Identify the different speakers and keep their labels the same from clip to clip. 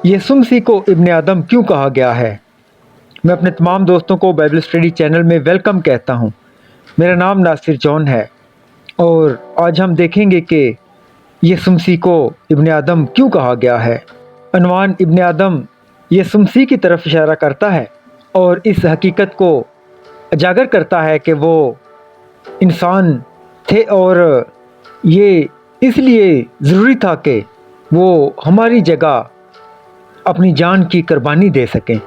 Speaker 1: यीशु मसीह को इब्ने आदम क्यों कहा गया है? मैं अपने तमाम दोस्तों को बाइबल स्टडी चैनल में वेलकम कहता हूँ। मेरा नाम नासिर जॉन है और आज हम देखेंगे कि यीशु मसीह को इब्ने आदम क्यों कहा गया है। अनवान इब्ने आदम यीशु मसीह की तरफ इशारा करता है और इस हकीकत को उजागर करता है कि वो इंसान थे और ये इसलिए ज़रूरी था कि वो हमारी जगह अपनी जान की कुर्बानी दे सकें।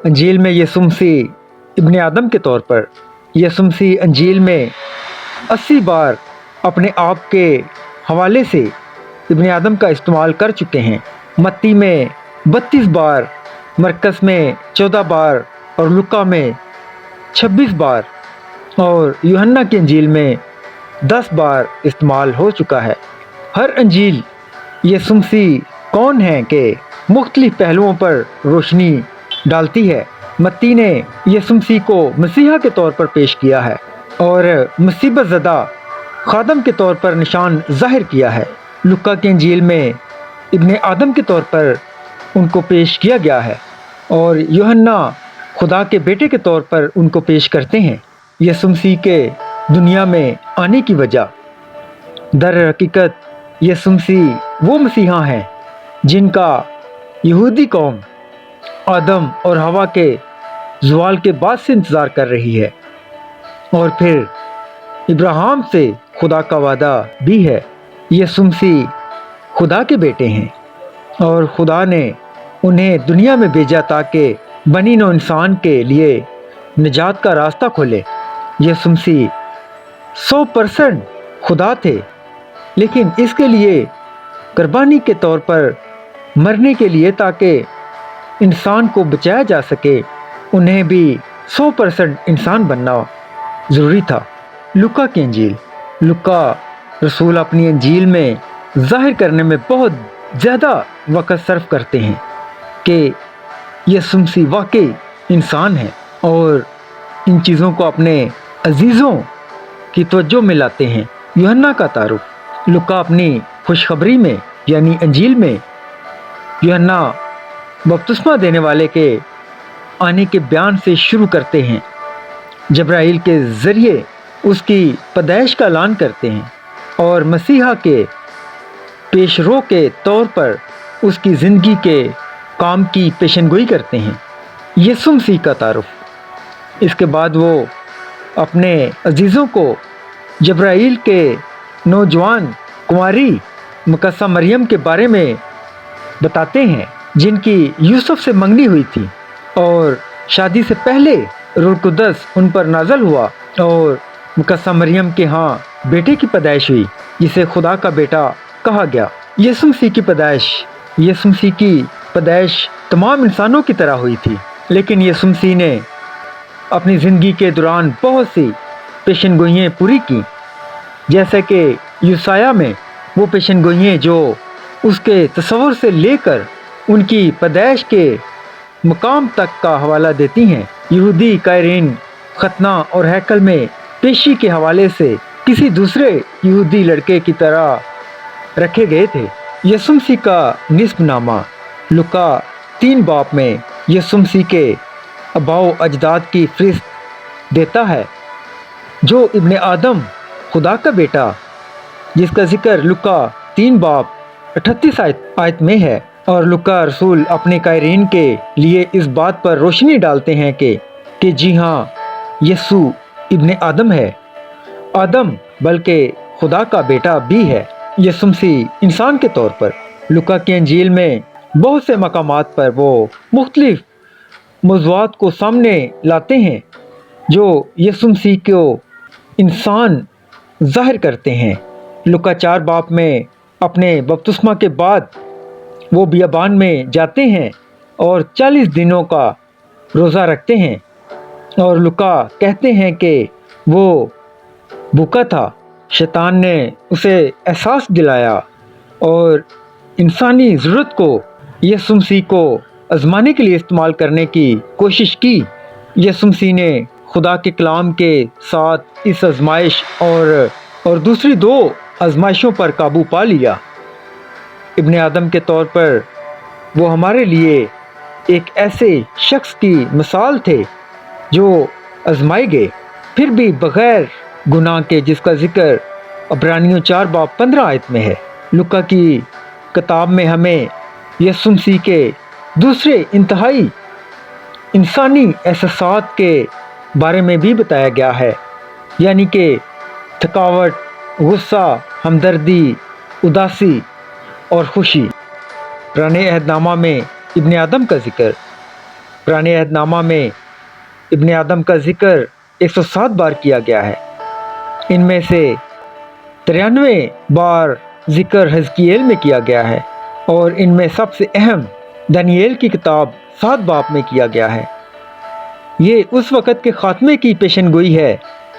Speaker 1: अंजील में यीशु मसीह इब्ने आदम के तौर पर यीशु मसीह अंजील में 80 बार अपने आप के हवाले से इब्ने आदम का इस्तेमाल कर चुके हैं। मत्ती में 32 बार, मरकस में 14 बार और लुका में 26 बार और यूहन्ना की अंजील में 10 बार इस्तेमाल हो चुका है। हर अंजील यीशु मसीह कौन है के मुख्तलिफ पहलुओं पर रोशनी डालती है। मत्ती ने यीशु मसीह को मसीहा के तौर पर पेश किया है और मुसीबत ज़दा खादम के तौर पर निशान ज़ाहिर किया है। लुका की अंजील में इब्ने आदम के तौर पर उनको पेश किया गया है और यूहन्ना खुदा के बेटे के तौर पर उनको पेश करते हैं। यीशु मसीह के दुनिया में आने की वजह दर हकीकत यीशु मसीह वो मसीहा हैं जिनका यहूदी कौम आदम और हवा के ज़वाल के बाद से इंतज़ार कर रही है और फिर इब्राहिम से खुदा का वादा भी है। यीशु मसीह खुदा के बेटे हैं और खुदा ने उन्हें दुनिया में भेजा ताकि बनी नौ इंसान के लिए निजात का रास्ता खोले। यीशु मसीह 100% खुदा थे, लेकिन इसके लिए कुर्बानी के तौर पर मरने के लिए ताकि इंसान को बचाया जा सके, उन्हें भी 100% इंसान बनना ज़रूरी था। लुका की अंजील, लुका रसूल अपनी अंजील में ज़ाहिर करने में बहुत ज़्यादा वक़्त सर्फ करते हैं कि यीशु मसीह वाकई इंसान है और इन चीज़ों को अपने अजीज़ों की तवज्जो में लाते हैं। यूहन्ना का तारुफ लुका अपनी खुशखबरी में यानी अंजील में यूहन्ना बपतिस्मा देने वाले के आने के बयान से शुरू करते हैं। जब्राइल के ज़रिए उसकी पैदाइश का ऐलान करते हैं और मसीहा के पेशरो के तौर पर उसकी ज़िंदगी के काम की पेशनगोई करते हैं। यीशु मसीह का तारुफ, इसके बाद वो अपने अजीज़ों को जब्राइल के नौजवान कुंवारी मुकद्दसा मरियम के बारे में बताते हैं जिनकी यूसुफ से मंगनी हुई थी और शादी से पहले रूह कुद्दस उन पर नाज़ल हुआ और मुकद्दसा मरियम के यहाँ बेटे की पैदाइश हुई जिसे खुदा का बेटा कहा गया। यीशु मसीह की पैदाइश तमाम इंसानों की तरह हुई थी, लेकिन यीशु मसीह ने अपनी ज़िंदगी के दौरान बहुत सी पेशनगोइयाँ पूरी की, जैसे कि यूसाया में वो पेशनगोइयाँ जो उसके तस्वुर से लेकर उनकी पैदाइश के मकाम तक का हवाला देती हैं। यहूदी कायरीन खतना और हैकल में पेशी के हवाले से किसी दूसरे यहूदी लड़के की तरह रखे गए थे। यीशु मसीह का निस्बनामा लुका 3 बाब में यीशु मसीह के अबाओ अजदाद की फहरिस्त देता है, जो इब्ने आदम खुदा का बेटा जिसका जिक्र लुका 3 बाब 38 आयत में है। और लुका रसूल अपने कायरीन के लिए इस बात पर रोशनी डालते हैं कि जी हाँ, यीशु इब्ने आदम है, आदम बल्कि खुदा का बेटा भी है। यीशु मसीह इंसान के तौर पर लुका की अंजील में बहुत से मकामात पर वो मुख्तलिफ मौज़ूआत को सामने लाते हैं जो यीशु मसीह को इंसान ज़ाहिर करते हैं। लुका 4 बाब में अपने बपतिस्मा के बाद वो बियाबान में जाते हैं और 40 दिनों का रोज़ा रखते हैं और लुका कहते हैं कि वो भूखा था। शैतान ने उसे एहसास दिलाया और इंसानी ज़रूरत को यीशु मसीह को आज़माने के लिए इस्तेमाल करने की कोशिश की। यीशु मसीह ने खुदा के कलाम के साथ इस आजमाइश और दूसरी 2 आजमाइशों पर काबू पा लिया। इब्ने आदम के तौर पर وہ ہمارے لیے ایک ایسے شخص کی مثال تھے جو آزمائے گئے پھر بھی بغیر گناہ کے، جس کا ذکر عبرانیوں 4:15 میں ہے۔ لوکا کی کتاب میں ہمیں یسوع مسیح کے دوسرے انتہائی انسانی احساسات کے بارے میں بھی بتایا گیا ہے، یعنی کہ تھکاوٹ، غصہ، ہمدردی، اداسی اور خوشی۔ پرانے عہد نامہ میں ابن آدم کا ذکر پرانے عہد نامہ میں ابن آدم کا ذکر 107 بار کیا گیا ہے۔ ان میں سے 93 بار ذکر حزقییل میں کیا گیا ہے، اور ان میں سب سے اہم دانییل کی کتاب 7 باب میں کیا گیا ہے۔ یہ اس وقت کے خاتمے کی پیشن گوئی ہے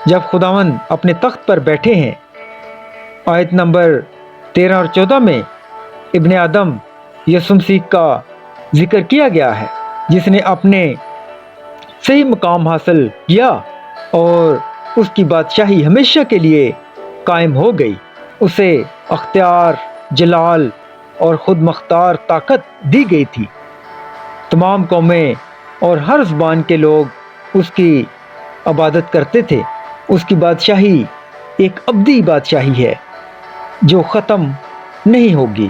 Speaker 1: جب خداوند اپنے تخت پر بیٹھے ہیں۔ آیت نمبر 13 اور 14 میں ابن آدم یسوع مسیح کا ذکر کیا گیا ہے، جس نے اپنے صحیح مقام حاصل کیا اور اس کی بادشاہی ہمیشہ کے لیے قائم ہو گئی۔ اسے اختیار، جلال اور خود مختار طاقت دی گئی تھی۔ تمام قومیں اور ہر زبان کے لوگ اس کی عبادت کرتے تھے۔ اس کی بادشاہی ایک ابدی بادشاہی ہے جو ختم نہیں ہوگی،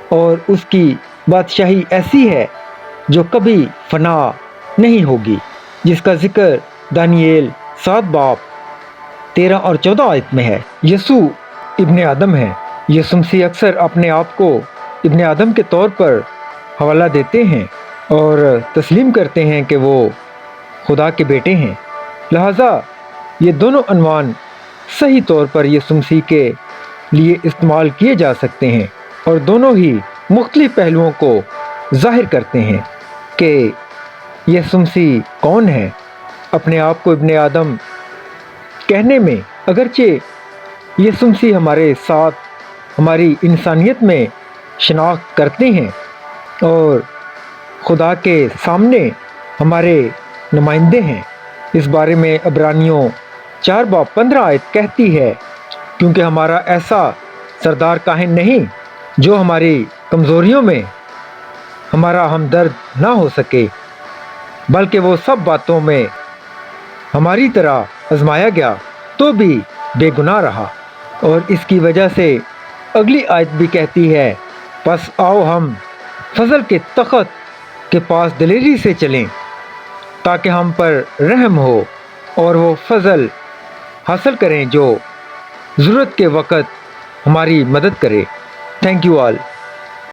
Speaker 1: اور اس کی بادشاہی ایسی ہے جو کبھی فنا نہیں ہوگی، جس کا ذکر دانییل 7 باب 13 اور 14 آیت میں ہے۔ یسوع ابن آدم ہے۔ یسوع مسیح اکثر اپنے آپ کو ابن آدم کے طور پر حوالہ دیتے ہیں اور تسلیم کرتے ہیں کہ وہ خدا کے بیٹے ہیں۔ لہٰذا یہ دونوں عنوان صحیح طور پر یسوع مسیح کے لیے استعمال کیے جا سکتے ہیں، اور دونوں ہی مختلف پہلوؤں کو ظاہر کرتے ہیں کہ یسوع مسیح کون ہے۔ اپنے آپ کو ابن آدم کہنے میں اگرچہ یسوع مسیح ہمارے ساتھ ہماری انسانیت میں شناخت کرتے ہیں اور خدا کے سامنے ہمارے نمائندے ہیں، اس بارے میں عبرانیوں 4:15 کہتی ہے، کیونکہ ہمارا ایسا سردار کاہن نہیں جو ہماری کمزوریوں میں ہمارا ہمدرد نہ ہو سکے، بلکہ وہ سب باتوں میں ہماری طرح آزمایا گیا تو بھی بے گناہ رہا۔ اور اس کی وجہ سے اگلی آیت بھی کہتی ہے، پس آؤ ہم فضل کے تخت کے پاس دلیری سے چلیں تاکہ ہم پر رحم ہو اور وہ فضل حاصل کریں جو ضرورت کے وقت ہماری مدد کرے۔ Thank you all.